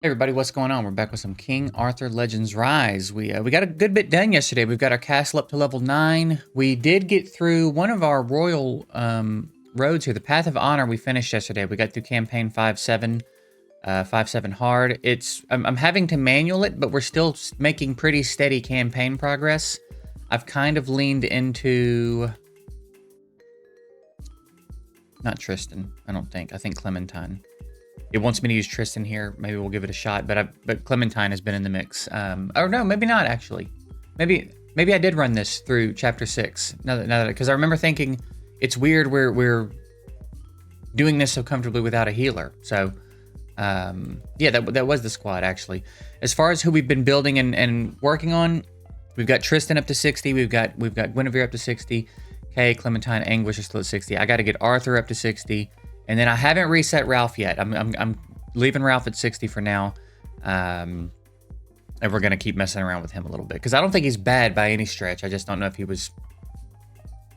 Hey everybody, what's going on? We're back with some King Arthur Legends Rise. We got a good bit done yesterday. We've got our castle up to level 9. We did get through one of our royal roads here, the Path of Honor. We finished yesterday. We got through campaign 5-7, 5-7 hard. I'm having to manual it, but we're still making pretty steady campaign progress. I've kind of leaned into not Tristan, I don't think. I think Clementine. It wants me to use Tristan here. Maybe we'll give it a shot. But Clementine has been in the mix. Or no, maybe not actually. Maybe I did run this through chapter 6. Because I remember thinking it's weird we're doing this so comfortably without a healer. So yeah, that was the squad actually. As far as who we've been building and working on, we've got Tristan up to 60. We've got Guinevere up to 60. Kay, Clementine, Anguish are still at 60. I got to get Arthur up to 60. And then I haven't reset Ralph yet. I'm leaving Ralph at 60 for now. And we're going to keep messing around with him a little bit. Because I don't think he's bad by any stretch. I just don't know if he was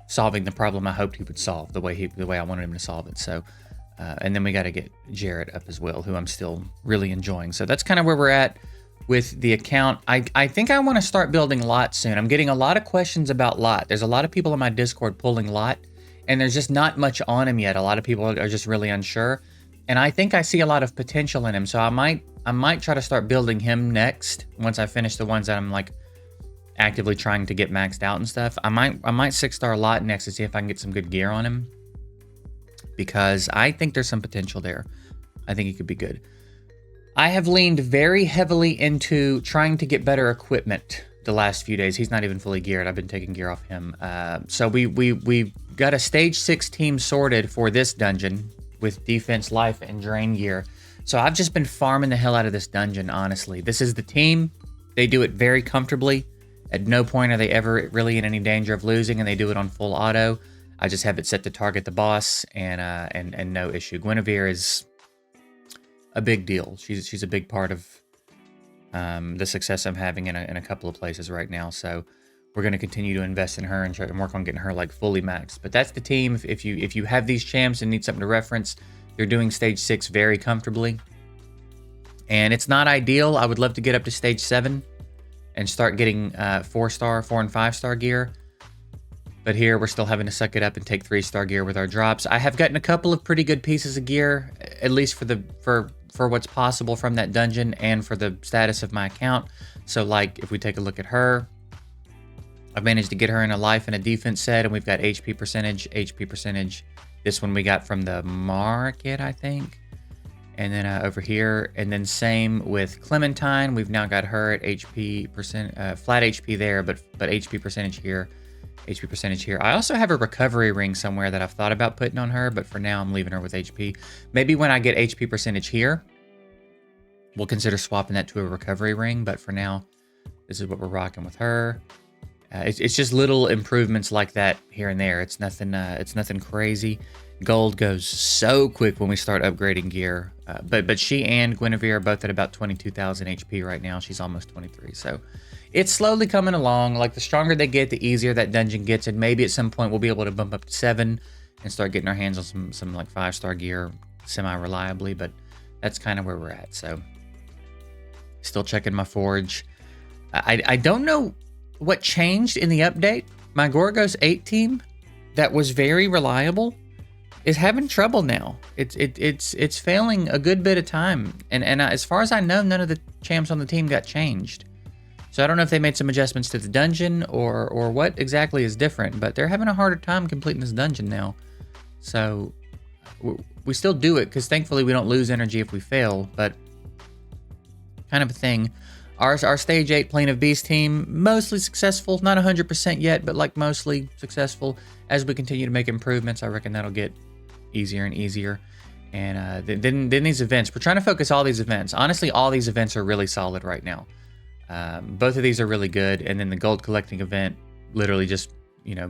solving the problem I hoped he would solve the way I wanted him to solve it. So, and then we got to get Jarrett up as well, who I'm still really enjoying. So that's kind of where we're at with the account. I think I want to start building Lot soon. I'm getting a lot of questions about Lot. There's a lot of people in my Discord pulling Lot. And there's just not much on him yet. A lot of people are just really unsure. And I think I see a lot of potential in him. So I might try to start building him next once I finish the ones that I'm like actively trying to get maxed out and stuff. I might 6-star Lot next to see if I can get some good gear on him. Because I think there's some potential there. I think he could be good. I have leaned very heavily into trying to get better equipment the last few days. He's not even fully geared. I've been taking gear off him. So we got a stage 6 team sorted for this dungeon with defense, life, and drain gear. So I've just been farming the hell out of this dungeon, honestly. This is the team. They do it very comfortably. At no point are they ever really in any danger of losing, and they do it on full auto. I just have it set to target the boss, and no issue. Guinevere is a big deal. She's a big part of the success I'm having in a couple of places right now. So we're going to continue to invest in her and try and work on getting her like fully maxed. But that's the team. If you have these champs and need something to reference, you're doing stage 6 very comfortably. And it's not ideal. I would love to get up to stage 7 and start getting 4-star, 4 and 5-star gear. But here we're still having to suck it up and take 3-star gear with our drops. I have gotten a couple of pretty good pieces of gear, at least for what's possible from that dungeon and for the status of my account. So like if we take a look at her, I've managed to get her in a life and a defense set, and we've got HP percentage. This one we got from the market, I think. And then over here, and then same with Clementine. We've now got her at HP percent, flat HP there, but HP percentage here. HP percentage here. I also have a recovery ring somewhere that I've thought about putting on her, but for now I'm leaving her with HP. Maybe when I get HP percentage here, we'll consider swapping that to a recovery ring, but for now, this is what we're rocking with her. It's just little improvements like that here and there. It's nothing crazy. Gold goes so quick when we start upgrading gear. But she and Guinevere are both at about 22,000 HP right now. She's almost 23, so it's slowly coming along. Like the stronger they get, the easier that dungeon gets, and maybe at some point we'll be able to bump up to 7 and start getting our hands on some like 5-star gear semi-reliably. But that's kind of where we're at. So still checking my forge. I don't know what changed in the update. My Gorgos 8 team that was very reliable is having trouble now. It's failing a good bit of time, and as far as I know, none of the champs on the team got changed. So I don't know if they made some adjustments to the dungeon or what exactly is different, but they're having a harder time completing this dungeon now. So we still do it because thankfully we don't lose energy if we fail, but kind of a thing. Our stage 8 Plane of Beast team, mostly successful, not 100% yet, but like mostly successful. As we continue to make improvements, I reckon that'll get easier and easier. And then these events, we're trying to focus all these events. Honestly, all these events are really solid right now. Both of these are really good. And then the gold collecting event, literally just,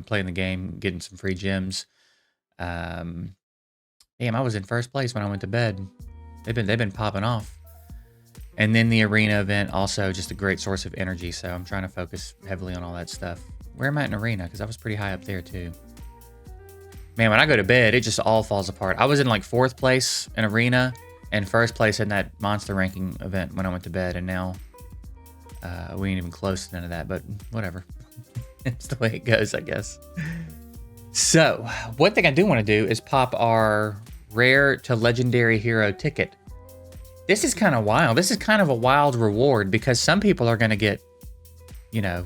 playing the game, getting some free gems. Damn, I was in first place when I went to bed. They've been popping off. And then the arena event, also just a great source of energy. So I'm trying to focus heavily on all that stuff. Where am I in arena? Because I was pretty high up there too. Man, when I go to bed, it just all falls apart. I was in like 4th place in arena, in first place in that monster ranking event when I went to bed, and now we ain't even close to none of that, but whatever. It's the way it goes, I guess. So, one thing I do want to do is pop our rare to legendary hero ticket. This is kind of wild. This is kind of a wild reward because some people are going to get, you know,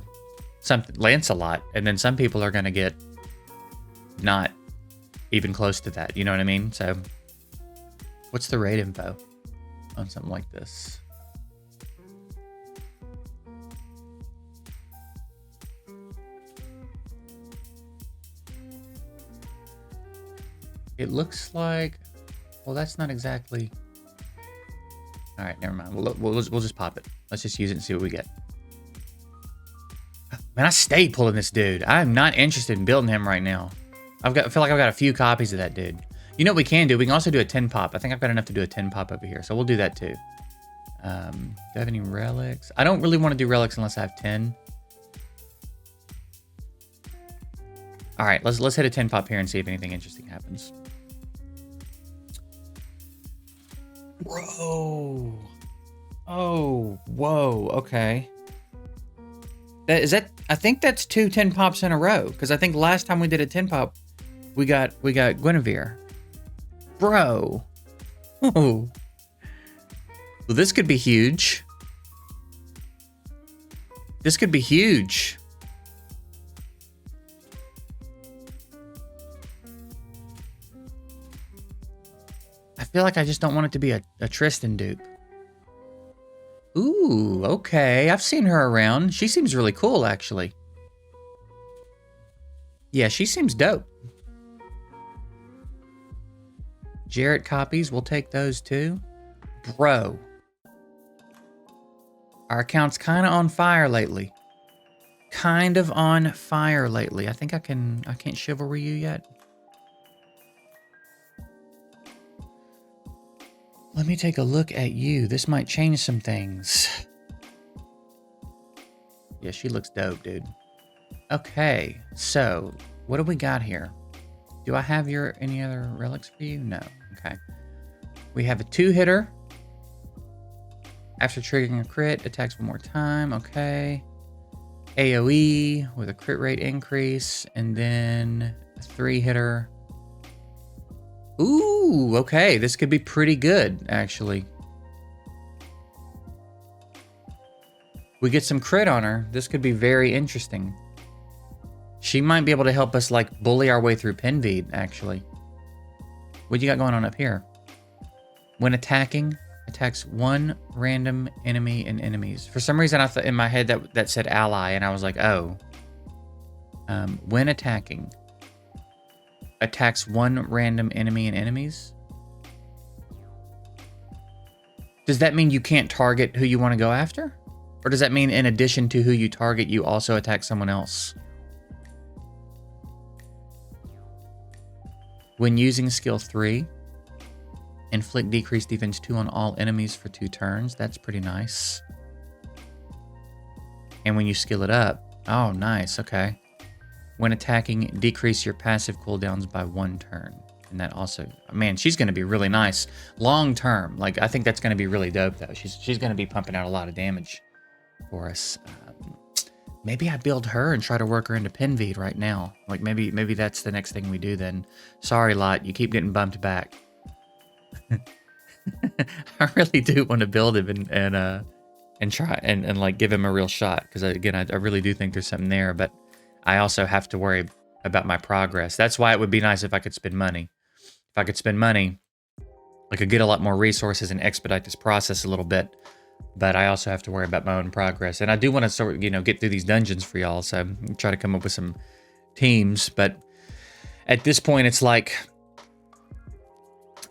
something Lancelot, and then some people are going to get not even close to that. You know what I mean? So, what's the raid info on something like this? It looks like, well, that's not exactly. All right, never mind. We'll just pop it. Let's just use it and see what we get. Man, I stayed pulling this dude. I'm not interested in building him right now. I feel like I've got a few copies of that dude. You know what we can do? We can also do a 10 pop. I think I've got enough to do a 10 pop over here, so we'll do that too. Do I have any relics? I don't really want to do relics unless I have 10. All right, let's hit a 10 pop here and see if anything interesting happens. Bro. Oh, whoa, okay. I think that's 2 10 pops in a row, because I think last time we did a 10 pop, we got Guinevere. Bro. Oh. Well, this could be huge. This could be huge. I feel like I just don't want it to be a Tristan dupe. Ooh, okay. I've seen her around. She seems really cool, actually. Yeah, she seems dope. Jarrett copies, we'll take those too. Bro. Our account's kind of on fire lately. Kind of on fire lately. I think I can't chivalry you yet. Let me take a look at you. This might change some things. Yeah, she looks dope, dude. Okay, so what do we got here? Do I have any other relics for you? No. Okay. We have a 2-hitter. After triggering a crit, attacks one more time. Okay. AoE with a crit rate increase, and then a 3-hitter. Ooh, okay. This could be pretty good, actually. We get some crit on her. This could be very interesting. She might be able to help us, like, bully our way through Pinveed, actually. What you got going on up here? When attacking, attacks one random enemy and enemies. For some reason, I thought in my head that said ally, and I was like, oh. When attacking, attacks one random enemy and enemies. Does that mean you can't target who you want to go after? Or does that mean in addition to who you target, you also attack someone else? When using skill 3, inflict decreased defense 2 on all enemies for 2 turns. That's pretty nice. And when you skill it up, oh, nice, okay. When attacking, decrease your passive cooldowns by 1 turn. And that also, man, she's going to be really nice long term. Like, I think that's going to be really dope, though. She's going to be pumping out a lot of damage for us. Maybe I build her and try to work her into Pinveed right now. Like, maybe that's the next thing we do then. Sorry, Lot, you keep getting bumped back. I really do want to build him and try and like give him a real shot, because again, I really do think there's something there, but I also have to worry about my progress. That's why it would be nice if I could spend money. If I could spend money, I could get a lot more resources and expedite this process a little bit. But I also have to worry about my own progress. And I do want to sort of, get through these dungeons for y'all. So try to come up with some teams. But at this point, it's like,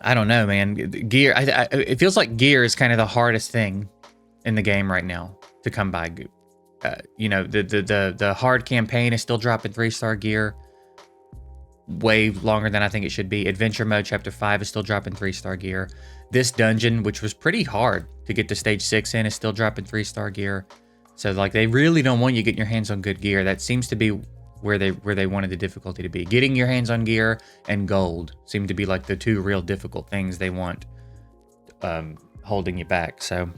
I don't know, man. Gear, it feels like gear is kind of the hardest thing in the game right now to come by. The hard campaign is still dropping 3-star gear way longer than I think it should be. Adventure mode chapter 5 is still dropping 3-star gear. This dungeon, which was pretty hard to get to stage 6 in, is still dropping 3-star gear. So like, they really don't want you getting your hands on good gear. That seems to be where they wanted the difficulty to be. Getting your hands on gear and gold seem to be like the 2 real difficult things they want holding you back. So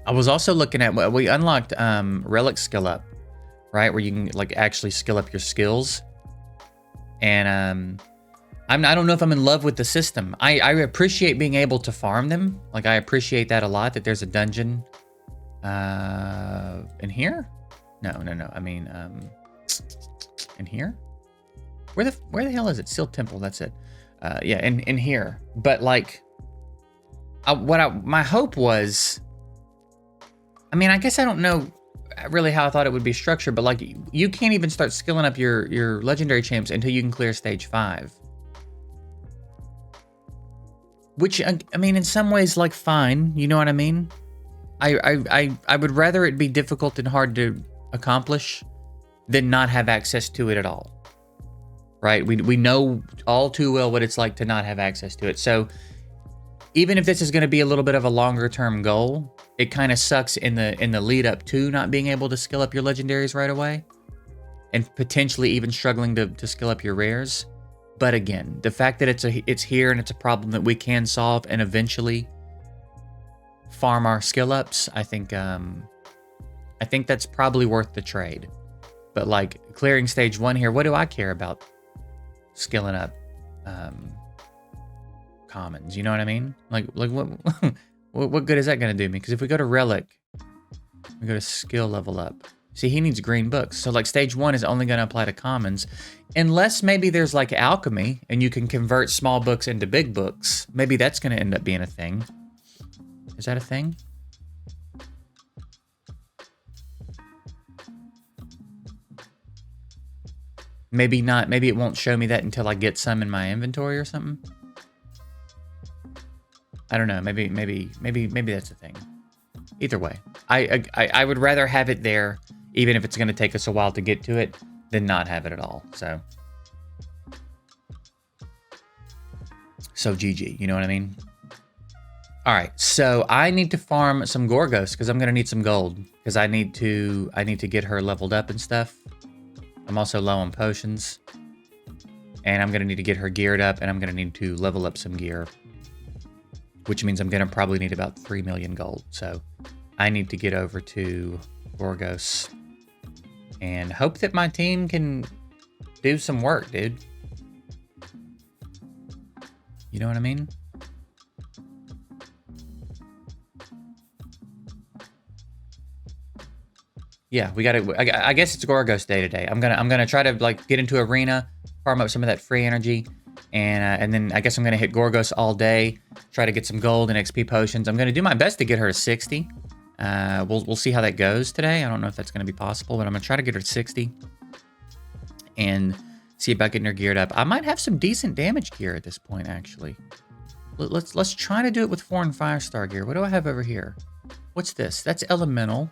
I was also looking at what we unlocked, Relics skill up, right? Where you can like actually skill up your skills. And I don't know if I'm in love with the system. I appreciate being able to farm them. Like I appreciate that a lot, that there's a dungeon in here. No. I mean, in here. Where the hell is it? Steel Temple. That's it. Yeah, in here. But like, my hope was. I mean, I guess I don't know really how I thought it would be structured, but like, you can't even start skilling up your legendary champs until you can clear stage 5. Which I mean, in some ways, like, fine. You know what I mean? I would rather it be difficult and hard to accomplish than not have access to it at all. Right? We know all too well what it's like to not have access to it. So even if this is going to be a little bit of a longer term goal, it kind of sucks in the lead up to not being able to skill up your legendaries right away, and potentially even struggling to skill up your rares. But again, the fact that it's here and it's a problem that we can solve and eventually farm our skill ups, I think that's probably worth the trade. But like, clearing stage 1 here, what do I care about skilling up commons? You know what I mean? Like what what good is that going to do me? Because if we go to Relic, we go to skill level up. See, he needs green books. So like stage 1 is only going to apply to commons. Unless maybe there's like alchemy and you can convert small books into big books. Maybe that's going to end up being a thing. Is that a thing? Maybe not. Maybe it won't show me that until I get some in my inventory or something. I don't know. Maybe that's a thing. Either way, I would rather have it there, even if it's going to take us a while to get to it, than not have it at all. So GG, you know what I mean? All right, so I need to farm some Gorgos because I'm going to need some gold, because I need to get her leveled up and stuff. I'm also low on potions, and I'm going to need to get her geared up, and I'm going to need to level up some gear, which means I'm going to probably need about 3 million gold. So I need to get over to Gorgos and hope that my team can do some work, dude. You know what I mean? Yeah, we got to. I guess it's Gorgos day today. I'm gonna try to like get into arena, farm up some of that free energy, and then I guess I'm gonna hit Gorgos all day, try to get some gold and XP potions. I'm gonna do my best to get her to 60. We'll see how that goes today. I don't know if that's gonna be possible, but I'm gonna try to get her to 60 and see about getting her geared up. I might have some decent damage gear at this point, actually. Let's try to do it with 4 and 5 star gear. What do I have over here? What's this? That's elemental.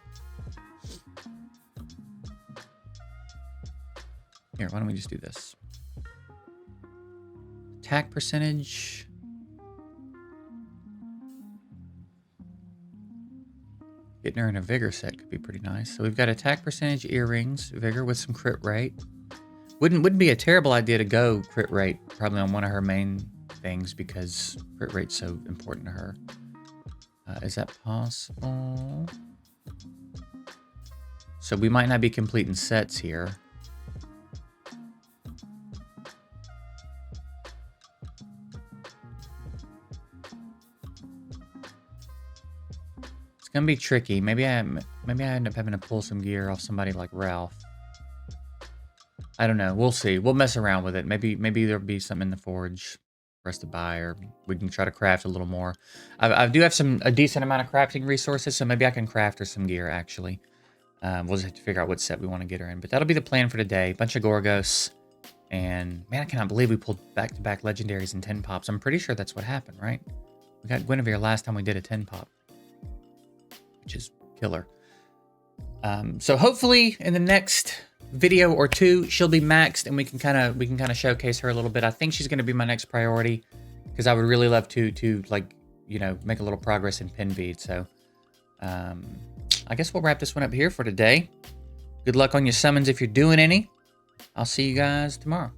Here, why don't we just do this? Attack percentage. Getting her in a vigor set could be pretty nice. So we've got attack percentage, earrings, vigor with some crit rate. Wouldn't be a terrible idea to go crit rate probably on one of her main things, because crit rate's so important to her. Is that possible? So we might not be completing sets here. It's gonna be tricky. Maybe I end up having to pull some gear off somebody like Ralph. I don't know. We'll see. We'll mess around with it. Maybe there'll be something in the forge for us to buy, or we can try to craft a little more. I do have a decent amount of crafting resources, so maybe I can craft her some gear, actually. We'll just have to figure out what set we want to get her in. But that'll be the plan for today. Bunch of Gorgos. And, man, I cannot believe we pulled back-to-back Legendaries and 10 pops. I'm pretty sure that's what happened, right? We got Guinevere last time we did a 10 pop, which is killer. So hopefully in the next video or two, she'll be maxed, and we can kind of showcase her a little bit. I think she's going to be my next priority, because I would really love to like, you know, make a little progress in pin bead. So I guess we'll wrap this one up here for today. Good luck on your summons if you're doing any. I'll see you guys tomorrow.